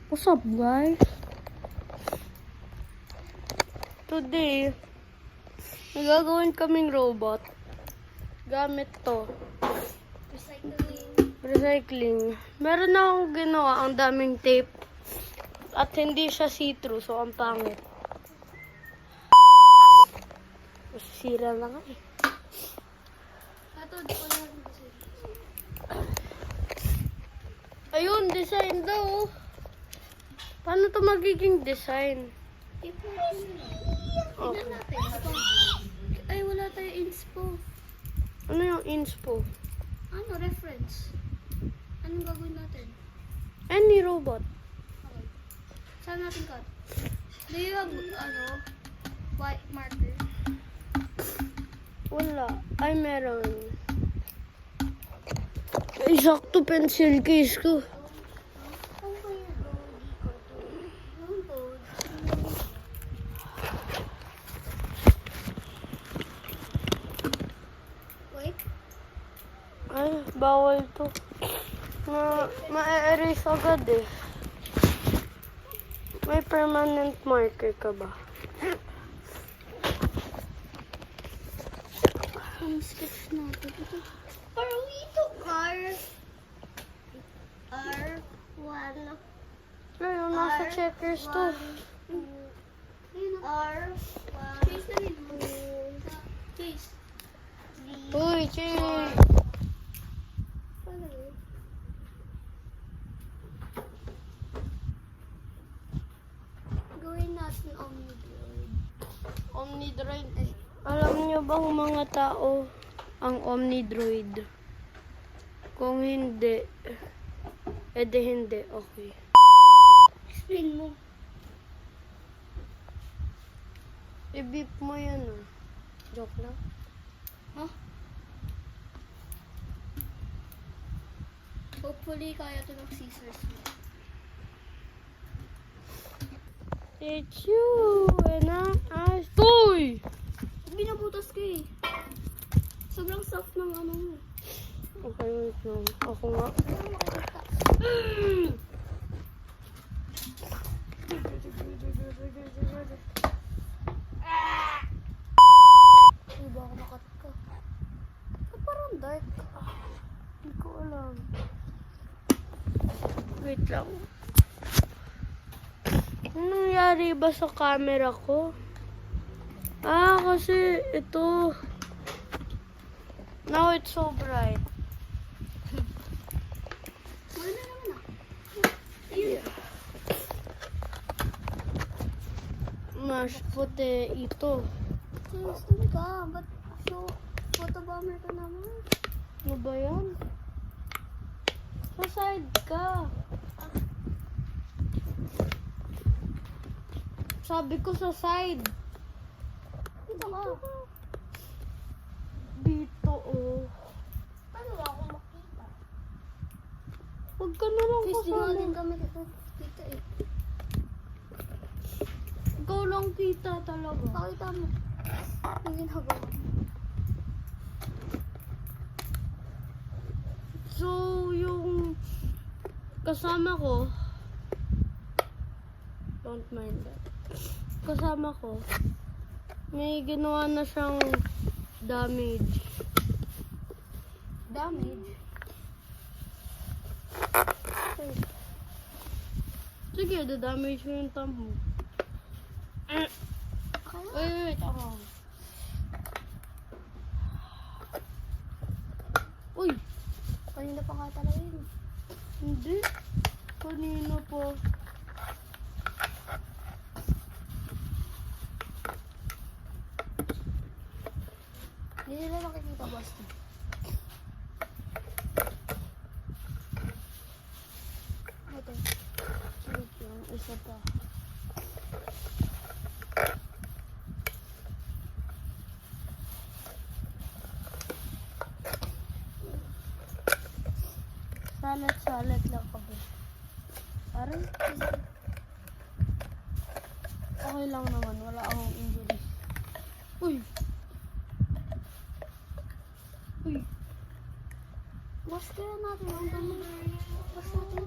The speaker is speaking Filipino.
What's up, guys? Today, may gagawin kaming robot. Gamit to. Recycling. Meron na akong ginawa, ang daming tape. At hindi siya see-through, so ang pangit. Masisira na nga eh. Ayun, design daw. Paano to magiging design? Okay. Ay, wala tayo inspo. Ano yung inspo? Ano, reference? Anong gagawin natin? Any robot. Okay. Saan natin cut? Do you have, white marker? Wala. Ay, meron. Ay, sakto pencil case ko. Wait. Ay, bawal to. Ma-erase agad eh. May permanent marker ka ba? Ang sketch natin. Ito. Are we to R1? Ayun, nasa checkers to. R1. Case na rin. Case. Uy, Chay! Gawin natin Omnidroid. Omnidroid. Alam niyo bang mga tao ang Omnidroid? Kung hindi, edi hindi. Okay. Explain mo. I-beep mo yan ah. Joke lang. Huh? Hopefully, kaya ito ng scissors mo. It's you and I. Uy! Binabutas ko eh. Sobrang soft ng ano mo. Okay, wait lang. Ako nga. Hindi ba ako nakat ka? Parang dark. Hindi ko alam. Wait lang. Anong nangyari ba sa camera ko? Ah, kasi ito. Now it's so bright. Maganda naman ah. Yeah. Mas puti ito. Serious naman ka. Ba't so photobomber ka naman? Ano ba yan? Sa side ka. Sabi ko sa side. Dito ka. Dito, oh. Paano ba ako makita? Huwag ka na lang Please, di nga din kasama. kami kita eh. Ikaw lang kita talaga. Pakita mo. Yung ginagawa. So, yung kasama ko, don't mind that. Kasama ko, may ginawa na siyang damage. Damage. Sige, damage mo yung thumb mo. Kaya? Wait, ako. Uy, Kanina pa nga talaga yun. hindi. Kanina po. Hindi nila nakikita, Basti. Ito. Wait lang, isa pa. Salat lang kami. Parang, okay lang naman. Wala akong injury. Uy! Uy! Was kaya natin ang dami. Was natin.